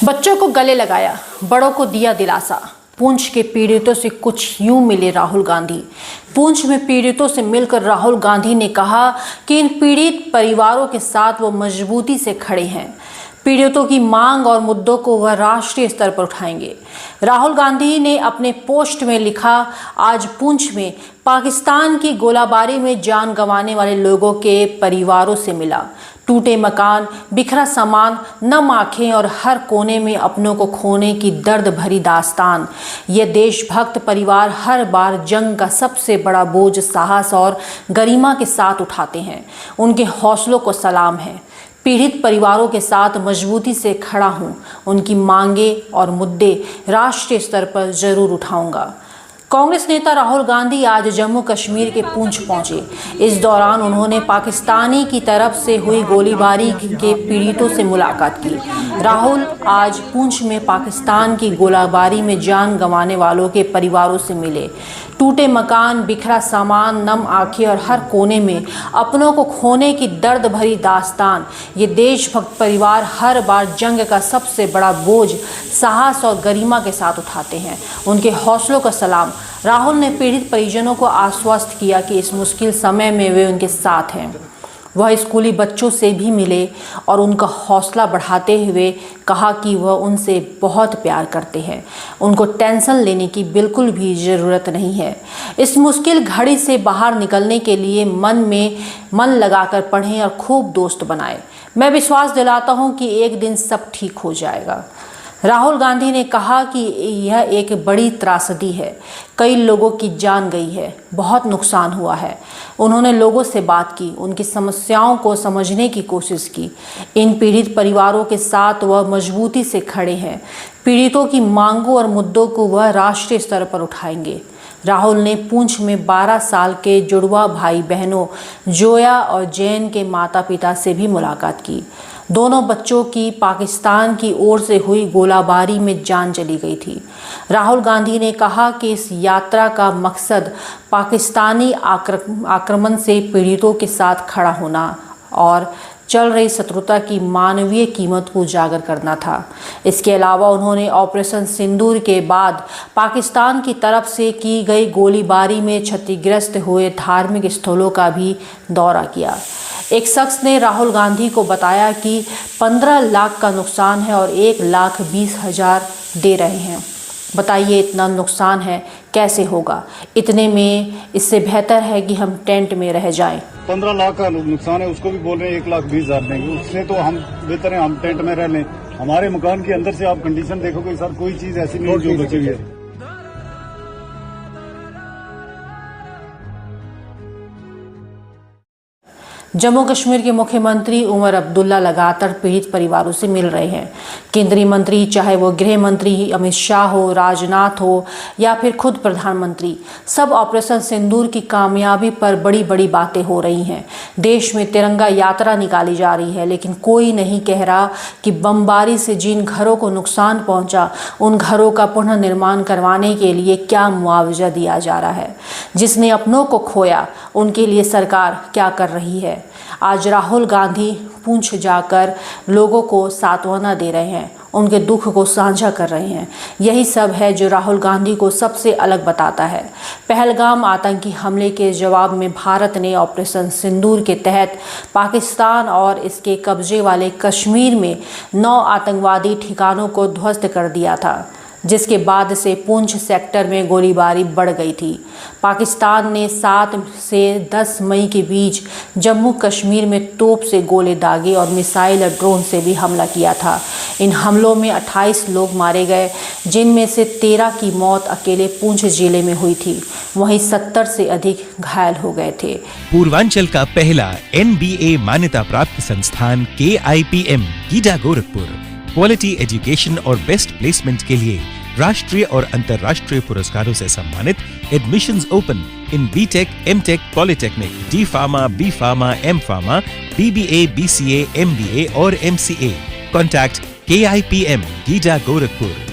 बच्चों को गले लगाया, बड़ों को दिया दिलासा। पुंछ के पीड़ितों से कुछ यूं मिले राहुल गांधी। पुंछ में पीड़ितों से मिलकर राहुल गांधी ने कहा कि इन पीड़ित परिवारों के साथ वो मजबूती से खड़े हैं। पीड़ितों की मांग और मुद्दों को वह राष्ट्रीय स्तर पर उठाएंगे। राहुल गांधी ने अपने पोस्ट में लिखा, आज पुंछ में पाकिस्तान की गोलाबारी में जान गंवाने वाले लोगों के परिवारों से मिला। टूटे मकान, बिखरा सामान, नम आंखें और हर कोने में अपनों को खोने की दर्द भरी दास्तान। ये देशभक्त परिवार हर बार जंग का सबसे बड़ा बोझ साहस और गरिमा के साथ उठाते हैं। उनके हौसलों को सलाम है। पीड़ित परिवारों के साथ मजबूती से खड़ा हूँ। उनकी मांगे और मुद्दे राष्ट्रीय स्तर पर जरूर उठाऊंगा। कांग्रेस नेता राहुल गांधी आज जम्मू कश्मीर के पुंछ पहुंचे। इस दौरान उन्होंने पाकिस्तानी की तरफ से हुई गोलीबारी के पीड़ितों से मुलाकात की। राहुल आज पुंछ में पाकिस्तान की गोलीबारी में जान गंवाने वालों के परिवारों से मिले। टूटे मकान, बिखरा सामान, नम आंखें और हर कोने में अपनों को खोने की दर्द भरी दास्तान। ये देशभक्त परिवार हर बार जंग का सबसे बड़ा बोझ साहस और गरिमा के साथ उठाते हैं। उनके हौसलों का सलाम। राहुल ने पीड़ित परिजनों को आश्वस्त किया कि इस मुश्किल समय में वे उनके साथ हैं। वह स्कूली बच्चों से भी मिले और उनका हौसला बढ़ाते हुए कहा कि वह उनसे बहुत प्यार करते हैं। उनको टेंशन लेने की बिल्कुल भी ज़रूरत नहीं है। इस मुश्किल घड़ी से बाहर निकलने के लिए मन लगाकर पढ़ें और खूब दोस्त बनाएं। मैं विश्वास दिलाता हूं कि एक दिन सब ठीक हो जाएगा। राहुल गांधी ने कहा कि यह एक बड़ी त्रासदी है। कई लोगों की जान गई है, बहुत नुकसान हुआ है। उन्होंने लोगों से बात की, उनकी समस्याओं को समझने की कोशिश की। इन पीड़ित परिवारों के साथ वह मजबूती से खड़े हैं। पीड़ितों की मांगों और मुद्दों को वह राष्ट्रीय स्तर पर उठाएंगे। राहुल ने पुंछ में 12 साल के जुड़वा भाई बहनों जोया और जैन के माता पिता से भी मुलाकात की। दोनों बच्चों की पाकिस्तान की ओर से हुई गोलाबारी में जान चली गई थी। राहुल गांधी ने कहा कि इस यात्रा का मकसद पाकिस्तानी आक्रमण से पीड़ितों के साथ खड़ा होना और चल रही शत्रुता की मानवीय कीमत को उजागर करना था। इसके अलावा उन्होंने ऑपरेशन सिंदूर के बाद पाकिस्तान की तरफ से की गई गोलीबारी में क्षतिग्रस्त हुए धार्मिक स्थलों का भी दौरा किया। एक शख्स ने राहुल गांधी को बताया कि 15 लाख का नुकसान है और 1,20,000 दे रहे हैं। बताइए, इतना नुकसान है, कैसे होगा? इतने में इससे बेहतर है कि हम टेंट में रह जाएं। 15 लाख का नुकसान है, उसको भी बोल रहे हैं 1,20,000 देंगे। उससे तो हम बेहतर है हम टेंट में रह लें। हमारे मकान के अंदर से आप कंडीशन देखोगे सर, कोई चीज ऐसी नहीं जो बची हुई है। जम्मू कश्मीर के मुख्यमंत्री उमर अब्दुल्ला लगातार पीड़ित परिवारों से मिल रहे हैं। केंद्रीय मंत्री, चाहे वो गृह मंत्री अमित शाह हो, राजनाथ हो या फिर खुद प्रधानमंत्री, सब ऑपरेशन सिंदूर की कामयाबी पर बड़ी बड़ी बातें हो रही हैं। देश में तिरंगा यात्रा निकाली जा रही है, लेकिन कोई नहीं कह रहा कि बमबारी से जिन घरों को नुकसान पहुंचा, उन घरों का पुनर्निर्माण करवाने के लिए क्या मुआवजा दिया जा रहा है। जिसने अपनों को खोया, उनके लिए सरकार क्या कर रही है। आज राहुल गांधी पुंछ जाकर लोगों को सांत्वना दे रहे हैं, उनके दुख को साझा कर रहे हैं। यही सब है जो राहुल गांधी को सबसे अलग बताता है। पहलगाम आतंकी हमले के जवाब में भारत ने ऑपरेशन सिंदूर के तहत पाकिस्तान और इसके कब्जे वाले कश्मीर में 9 आतंकवादी ठिकानों को ध्वस्त कर दिया था, जिसके बाद से पुंछ सेक्टर में गोलीबारी बढ़ गई थी। पाकिस्तान ने 7 से 10 मई के बीच जम्मू कश्मीर में तोप से गोले दागे और मिसाइल और ड्रोन से भी हमला किया था। इन हमलों में 28 लोग मारे गए, जिनमें से 13 की मौत अकेले पुंछ जिले में हुई थी। वहीं 70 से अधिक घायल हो गए थे। पूर्वांचल का पहला NBA मान्यता प्राप्त संस्थान KIPM GIDA Gorakhpur quality education और बेस्ट प्लेसमेंट के लिए राष्ट्रीय और अंतर्राष्ट्रीय पुरस्कारों से सम्मानित। Admissions open in BTech, MTech, polytechnic, D Pharma, B Pharma, M Pharma, BBA, BCA, MBA और MCA। Contact KIPM GIDA Gorakhpur.